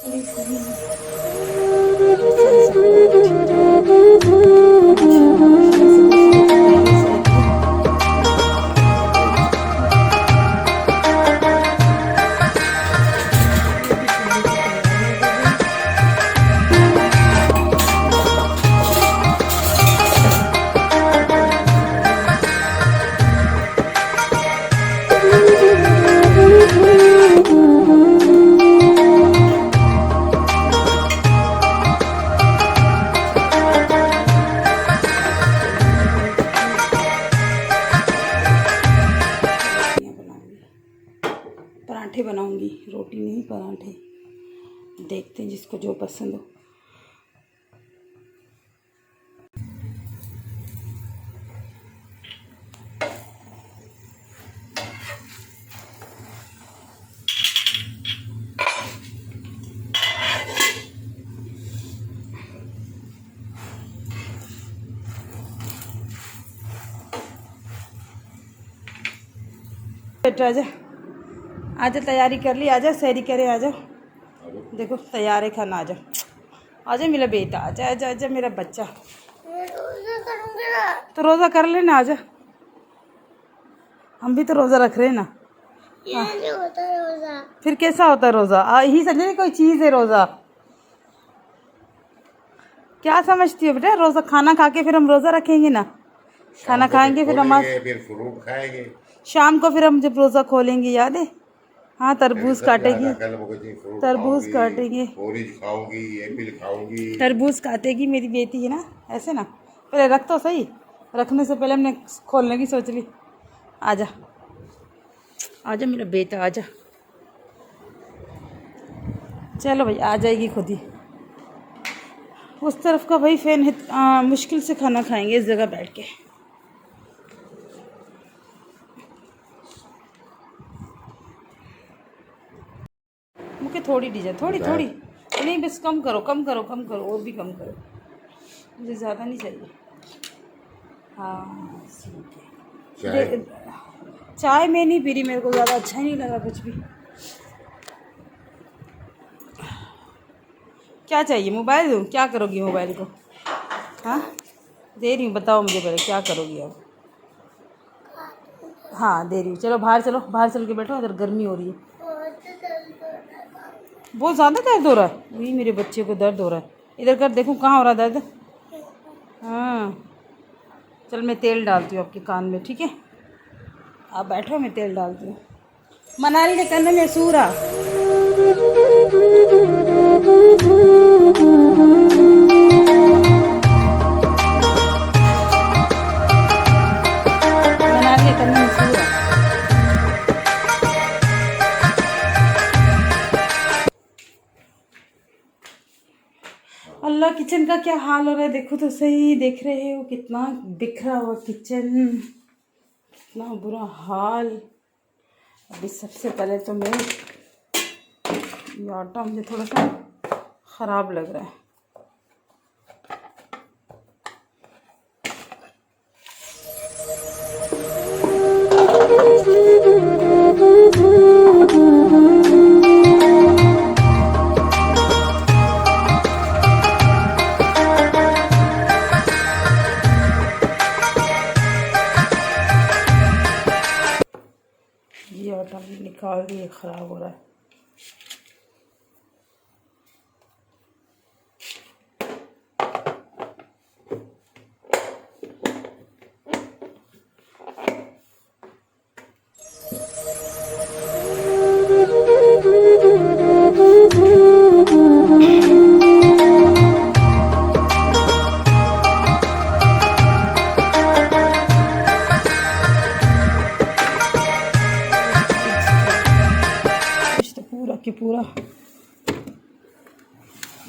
वैसे सब लोग ठीक ठाक होंगे माशाल्लाह सुबह सुबह तो पहले से थी। देख सकते हो ये भी चूल्हे की तैयारी हो गई है। चिकन की तैयारी हो गई है। चलो बैठ जाइए, तैयार हो गई चिकन। रोटियां बनाऊंगी, पराठे बनाऊंगी, रोटी नहीं पराठे। देखते हैं जिसको जो पसंद हो। बेटा आजा, आजा तैयारी कर ली, आजा सैरी करे, आजा देखो तैयार है खाना, आजा आजा मेरा बेटा, आजा आजा आजा मेरा बच्चा। तो रोज़ा कर लेना, आजा हम भी तो रोज़ा रख रहे हैं ना। ये नहीं होता रोज़ा। फिर कैसा होता है रोज़ा? यही समझे कोई चीज़ है रोज़ा? क्या समझती हो बेटा? रोज़ा खाना खा के फिर हम रोज़ा रखेंगे ना, खाना खाएंगे फिर नमाज, फिर फ्रूट खाएंगे शाम को फिर हम जब रोज़ा खोलेंगे, याद है? हाँ तरबूज काटेगी, तरबूज काटेंगे, ऑरेंज खाऊंगी, एप्पल खाऊंगी। तरबूज काटेगी मेरी बेटी है ना, ऐसे ना। पहले रख तो सही, रखने से पहले हमने खोलने की सोच ली। आजा आजा मेरा बेटा, आजा। चलो भाई आ जाएगी खुद ही। उस तरफ का भाई फैन है, मुश्किल से खाना खाएंगे इस जगह बैठ के। मुझे थोड़ी दीजिए, थोड़ी थोड़ी नहीं, बस कम करो कम करो कम करो, और भी कम करो, मुझे ज़्यादा नहीं चाहिए। हाँ ठीक है। चाय में नहीं पी रही, मेरे को ज़्यादा अच्छा ही नहीं लगा कुछ भी। क्या चाहिए? मोबाइल दूँ? क्या करोगी मोबाइल को? हाँ दे रही हूँ, बताओ मुझे पहले क्या करोगी अब? हाँ दे रही हूँ, चलो बाहर चलो, बाहर चल के बैठो, इधर गर्मी हो रही है। बहुत ज़्यादा दर्द हो रहा है? वही मेरे बच्चे को दर्द हो रहा है, इधर कर देखूँ कहाँ हो रहा है दर्द। हाँ चल मैं तेल डालती हूँ आपके कान में, ठीक है? आप बैठो, मैं तेल डालती हूँ। मनाली के कन्न में सूरा। मनाली के कन्न में सूरा। अल्लाह किचन का क्या हाल हो रहा है, देखो तो सही, देख रहे हो कितना बिखरा हुआ किचन, कितना बुरा हाल। अभी सबसे पहले तो मैं, ये आटा मुझे थोड़ा सा ख़राब लग रहा है। ये आटा भी निकाल दिए, ख़राब हो रहा है। कुछ तो पूरा की पूरा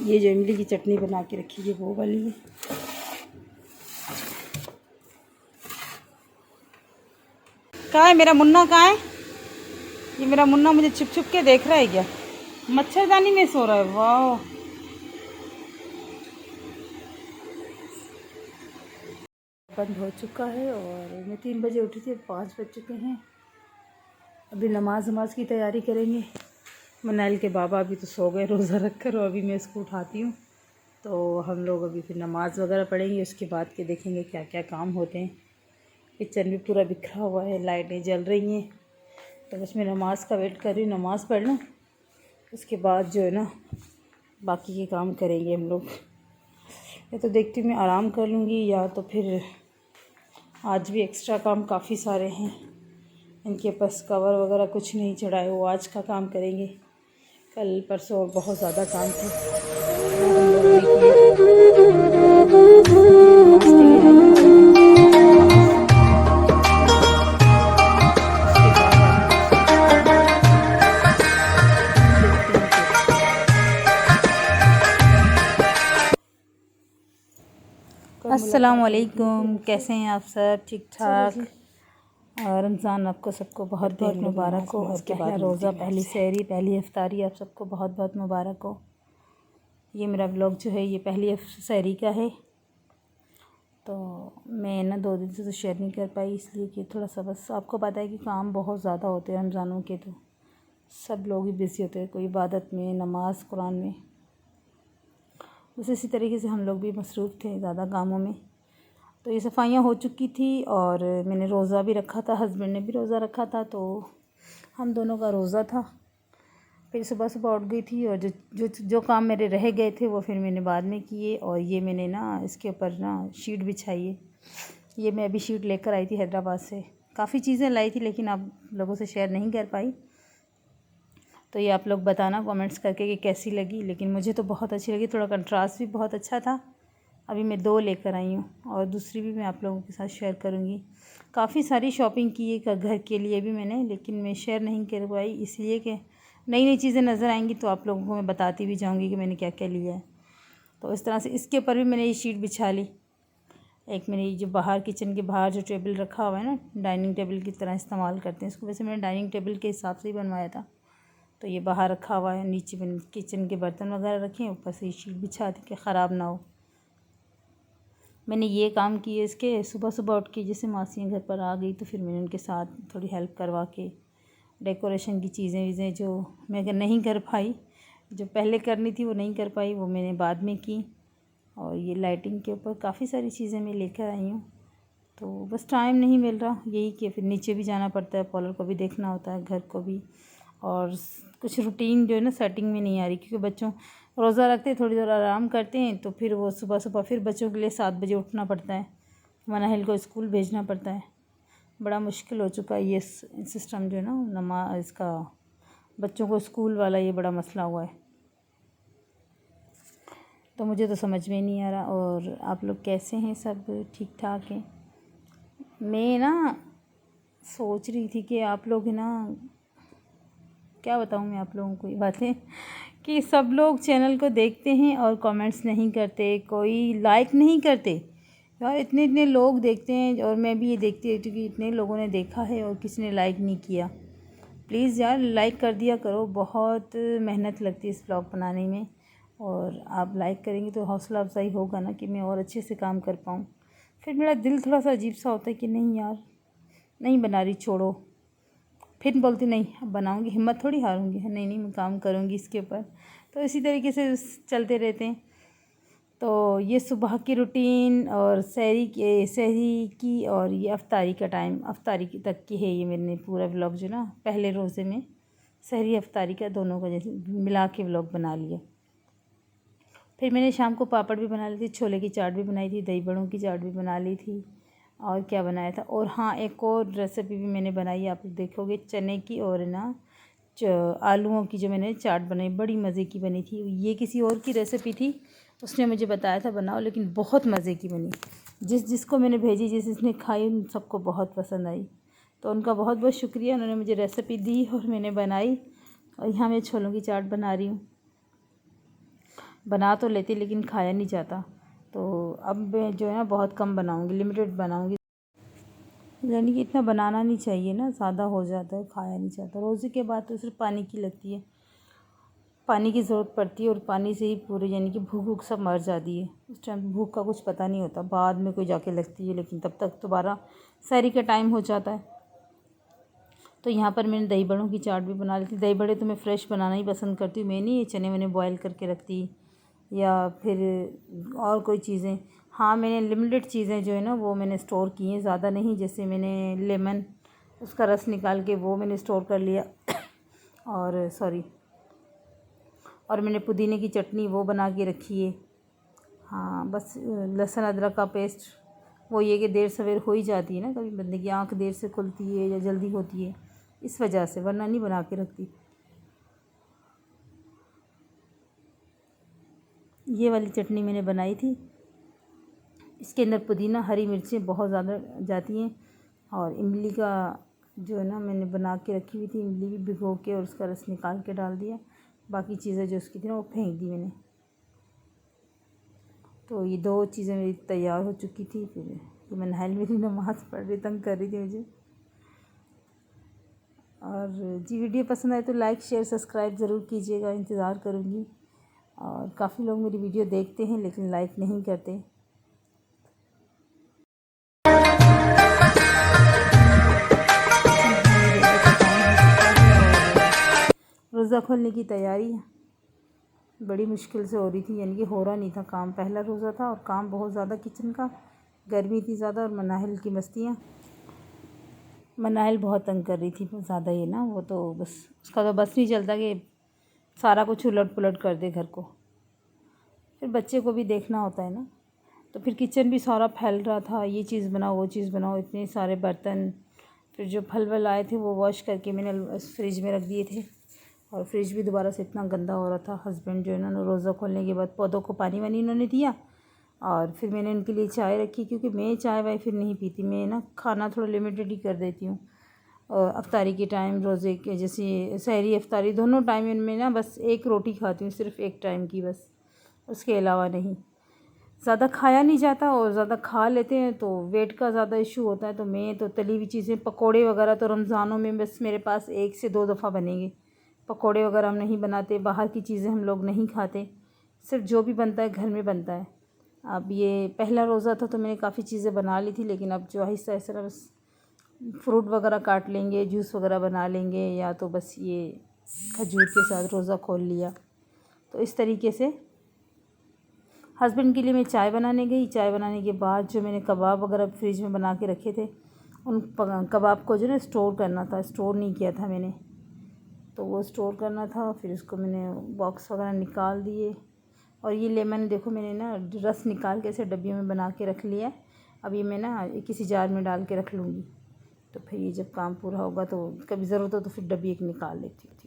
ये जो इमली की चटनी बना के रखी है वो वाली है। कहाँ है मेरा मुन्ना? कहाँ है ये मेरा मुन्ना? मुझे छुप छुप के देख रहा है क्या? मच्छरदानी में सो रहा है। वाह बंद हो चुका है और मैं 3 बजे उठी थी, 5 बज चुके हैं। अभी नमाज की तैयारी करेंगे। मनाइल के बाबा अभी तो सो गए रोज़ा रख कर, और अभी मैं इसको उठाती हूँ। तो हम लोग अभी फिर नमाज़ वगैरह पढ़ेंगे, उसके बाद के देखेंगे क्या क्या काम होते हैं। किचन भी पूरा बिखरा हुआ है, लाइटें जल रही हैं, तो बस मैं नमाज़ का वेट कर रही हूँ। नमाज़ पढ़ लूँ, उसके बाद जो है ना बाकी के काम करेंगे हम लोग। या तो देखती हूँ मैं आराम कर लूँगी, या तो फिर आज भी एक्स्ट्रा काम काफ़ी सारे हैं। इनके पास कवर वगैरह कुछ नहीं चढ़ाए, वो आज का काम करेंगे। कल परसों और बहुत ज़्यादा काम थे, वो हम लोगों ने किए। नमाज के लिए आई हूँ, और उसके बाद देखते हैं फिर। अस्सलामुअलैकुम, कैसे हैं आप सब? ठीक ठाक। और रमज़ान आपको सबको बहुत बहुत मुबारक हो, और पहला रोज़ा, पहली सहरी, पहली इफ्तारी आप सबको बहुत बहुत मुबारक हो। ये मेरा व्लॉग जो है ये पहली सहरी का है। तो मैं ना 2 दिन से तो शेयर नहीं कर पाई, इसलिए कि थोड़ा सा बस आपको पता है कि काम बहुत ज़्यादा होते हैं रमज़ानों के, तो सब लोग ही बिज़ी होते हैं, कोई इबादत में, नमाज कुरान में। बस इसी तरीके से हम लोग भी मसरूफ़ थे ज़्यादा कामों में। तो ये सफाइयाँ हो चुकी थी, और मैंने रोज़ा भी रखा था, हस्बैंड ने भी रोज़ा रखा था, तो हम दोनों का रोज़ा था। फिर सुबह सुबह उठ गई थी, और जो काम मेरे रह गए थे वो फिर मैंने बाद में किए। और ये मैंने ना इसके ऊपर ना शीट बिछाई है। ये मैं अभी शीट लेकर आई थी हैदराबाद से। काफ़ी चीज़ें लाई थी, लेकिन आप लोगों से शेयर नहीं कर पाई। तो ये आप लोग बताना कमेंट्स करके कि कैसी लगी। लेकिन मुझे तो बहुत अच्छी लगी, थोड़ा कंट्रास्ट भी बहुत अच्छा था। अभी मैं 2 लेकर आई हूँ, और दूसरी भी मैं आप लोगों के साथ शेयर करूँगी। काफ़ी सारी शॉपिंग की है घर के लिए भी मैंने, लेकिन मैं शेयर नहीं कर पाई, इसलिए कि नई नई चीज़ें नज़र आएंगी तो आप लोगों को मैं बताती भी जाऊँगी कि मैंने क्या क्या लिया है। तो इस तरह से इसके ऊपर भी मैंने ये शीट बिछा ली। एक मेरी जो बाहर किचन के बाहर जो टेबल रखा हुआ है ना, डाइनिंग टेबल की तरह इस्तेमाल करते हैं इसको, वैसे मैंने डाइनिंग टेबल के हिसाब से ही बनवाया था। तो ये बाहर रखा हुआ है, नीचे मैंने किचन के बर्तन वगैरह रखे हैं, ऊपर से ये शीट बिछा दी कि ख़राब ना हो। मैंने ये काम किए इसके, सुबह सुबह उठ के जैसे मासियाँ घर पर आ गई तो फिर मैंने उनके साथ थोड़ी हेल्प करवा के डेकोरेशन की चीज़ें जो मैं नहीं कर पाई, जो पहले करनी थी वो नहीं कर पाई, वो मैंने बाद में की। और ये लाइटिंग के ऊपर काफ़ी सारी चीज़ें मैं लेकर आई हूँ, तो बस टाइम नहीं मिल रहा, यही कि फिर नीचे भी जाना पड़ता है, पार्लर को भी देखना होता है, घर को भी। और कुछ रूटीन जो है ना सेटिंग में नहीं आ रही, क्योंकि बच्चों रोज़ा रखते हैं, थोड़ी देर आराम करते हैं, तो फिर वो सुबह सुबह फिर बच्चों के लिए 7 बजे उठना पड़ता है, मनाहिल को स्कूल भेजना पड़ता है। बड़ा मुश्किल हो चुका है ये सिस्टम जो है ना इसका, बच्चों को स्कूल वाला ये बड़ा मसला हुआ है। तो मुझे तो समझ में नहीं आ रहा। और आप लोग कैसे हैं? सब ठीक ठाक हैं? मैं ना सोच रही थी कि आप लोग ना, क्या बताऊँ मैं आप लोगों को ये बातें, कि सब लोग चैनल को देखते हैं और कमेंट्स नहीं करते, कोई लाइक नहीं करते। यार इतने इतने लोग देखते हैं, और मैं भी ये देखती रहती हूँ कि इतने लोगों ने देखा है और किसी ने लाइक नहीं किया। प्लीज़ यार लाइक कर दिया करो, बहुत मेहनत लगती है इस ब्लॉग बनाने में, और आप लाइक करेंगे तो हौसला अफजाई होगा ना कि मैं और अच्छे से काम कर पाऊँ। फिर मेरा दिल थोड़ा सा अजीब सा होता है कि नहीं यार नहीं बना रही, छोड़ो। फिर बोलती नहीं अब बनाऊँगी, हिम्मत थोड़ी हारूँगी, नहीं नहीं मैं काम करूँगी इसके ऊपर। तो इसी तरीके से चलते रहते हैं। तो ये सुबह की रूटीन और सहरी की और ये अफ्तारी का टाइम, अफ्तारी तक की है ये मैंने पूरा व्लॉग जो ना पहले रोज़े में सहरी अफ्तारी का दोनों का जैसे मिला के व्लॉग बना लिया। फिर मैंने शाम को पापड़ भी बना ली थी, छोले की चाट भी बनाई थी, दही बड़ों की चाट भी बना ली थी, और क्या बनाया था। और हाँ एक और रेसिपी भी मैंने बनाई, आप लोग देखोगे, चने की और ना आलूओं की जो मैंने चाट बनाई, बड़ी मज़े की बनी थी। ये किसी और की रेसिपी थी, उसने मुझे बताया था बनाओ, लेकिन बहुत मज़े की बनी। जिसको मैंने भेजी, जिसने खाई, उन सबको बहुत पसंद आई। तो उनका बहुत बहुत शुक्रिया, उन्होंने मुझे रेसिपी दी और मैंने बनाई। और यहाँ मैं छोलों की चाट बना रही हूँ। बना तो लेती लेकिन खाया नहीं जाता, तो अब मैं जो है ना बहुत कम बनाऊँगी, लिमिटेड बनाऊँगी। यानी कि इतना बनाना नहीं चाहिए ना, ज़्यादा हो जाता है, खाया नहीं जाता। रोज़े के बाद तो सिर्फ पानी की लगती है, पानी की ज़रूरत पड़ती है, और पानी से ही पूरे यानी कि भूख सब मर जाती है। उस टाइम भूख का कुछ पता नहीं होता, बाद में कोई जाके लगती है, लेकिन तब तक दोबारा सहरी का टाइम हो जाता है। तो यहाँ पर मैंने दही बड़ों की चाट भी बना ली थी। दही बड़े तो मैं फ़्रेश बनाना ही पसंद करती हूँ, मैं नहीं ये चने वने बॉयल करके रखती या फिर और कोई चीज़ें। हाँ, मैंने लिमिटेड चीज़ें जो है ना वो मैंने स्टोर की हैं, ज़्यादा नहीं। जैसे मैंने लेमन उसका रस निकाल के वो मैंने स्टोर कर लिया और मैंने पुदीने की चटनी वो बना के रखी है। हाँ, बस लहसुन अदरक का पेस्ट वो ये कि देर सवेर हो ही जाती है ना, कभी बंदे की आँख देर से खुलती है या जल्दी होती है, इस वजह से, वरना नहीं बना के रखती। ये वाली चटनी मैंने बनाई थी। इसके अंदर पुदीना, हरी मिर्चें बहुत ज़्यादा जाती हैं और इमली का जो है ना मैंने बना के रखी हुई थी, इमली भी भिगो के और उसका रस निकाल के डाल दिया। बाकी चीज़ें जो उसकी थी ना वो फेंक दी मैंने। तो ये 2 चीज़ें मेरी तैयार हो चुकी थी। फिर तो मैं नहाल मेरी नमाज़ पढ़ रही, तंग कर रही थी मुझे। और जी वीडियो पसंद आए तो लाइक शेयर सब्सक्राइब ज़रूर कीजिएगा, इंतज़ार करूँगी। और काफ़ी लोग मेरी वीडियो देखते हैं लेकिन लाइक नहीं करते। रोज़ा खोलने की तैयारी बड़ी मुश्किल से हो रही थी, यानी कि हो रहा नहीं था काम। पहला रोज़ा था और काम बहुत ज़्यादा किचन का, गर्मी थी ज़्यादा और मनाहिल की मस्तियाँ। मनाहिल बहुत तंग कर रही थी ज़्यादा, ये ना वो तो बस उसका तो बस नहीं चलता कि सारा कुछ उलट पुलट कर दे घर को, फिर बच्चे को भी देखना होता है ना। तो फिर किचन भी सारा फैल रहा था, ये चीज़ बनाओ वो चीज़ बनाओ, इतने सारे बर्तन। फिर जो फल वल आए थे वो वॉश करके मैंने फ्रिज में रख दिए थे और फ्रिज भी दोबारा से इतना गंदा हो रहा था। हस्बैंड जो है ना रोज़ा खोलने के बाद पौधों को पानी वानी उन्होंने दिया और फिर मैंने उनके लिए चाय रखी, क्योंकि मैं चाय वाय फिर नहीं पीती, मैं ना खाना थोड़ा लिमिटेड ही कर देती हूँ। अफ्तारी के टाइम, रोज़े के जैसे सहरी अफ्तारी दोनों टाइम इनमें ना बस एक रोटी खाती हूँ, सिर्फ एक टाइम की बस, उसके अलावा नहीं। ज़्यादा खाया नहीं जाता और ज़्यादा खा लेते हैं तो वेट का ज़्यादा इशू होता है। तो मैं तो तली हुई चीज़ें, पकोड़े वगैरह तो रमज़ानों में बस मेरे पास 1 से 2 दफ़ा बनेंगे। पकोड़े वगैरह हम नहीं बनाते, बाहर की चीज़ें हम लोग नहीं खाते, सिर्फ जो भी बनता है घर में बनता है। अब ये पहला रोज़ा था तो मैंने काफ़ी चीज़ें बना ली थी, लेकिन अब जो आहिस्ता आहिस्ता बस फ्रूट वगैरह काट लेंगे, जूस वगैरह बना लेंगे, या तो बस ये खजूर के साथ रोज़ा खोल लिया। तो इस तरीके से हस्बैंड के लिए मैं चाय बनाने गई। चाय बनाने के बाद जो मैंने कबाब वगैरह फ्रिज में बना के रखे थे, उन कबाब को जो ना स्टोर करना था, स्टोर नहीं किया था मैंने, तो वो स्टोर करना था। फिर उसको मैंने बॉक्स वगैरह निकाल दिए और ये लेमन देखो मैंने ना रस निकाल के ऐसे डब्बियों में बना के रख लिया है। अब ये मैं ना किसी जार में डाल के रख लूँगी, तो फिर ये जब काम पूरा होगा तो कभी ज़रूरत हो तो फिर डब्बी एक निकाल लेती हूँ।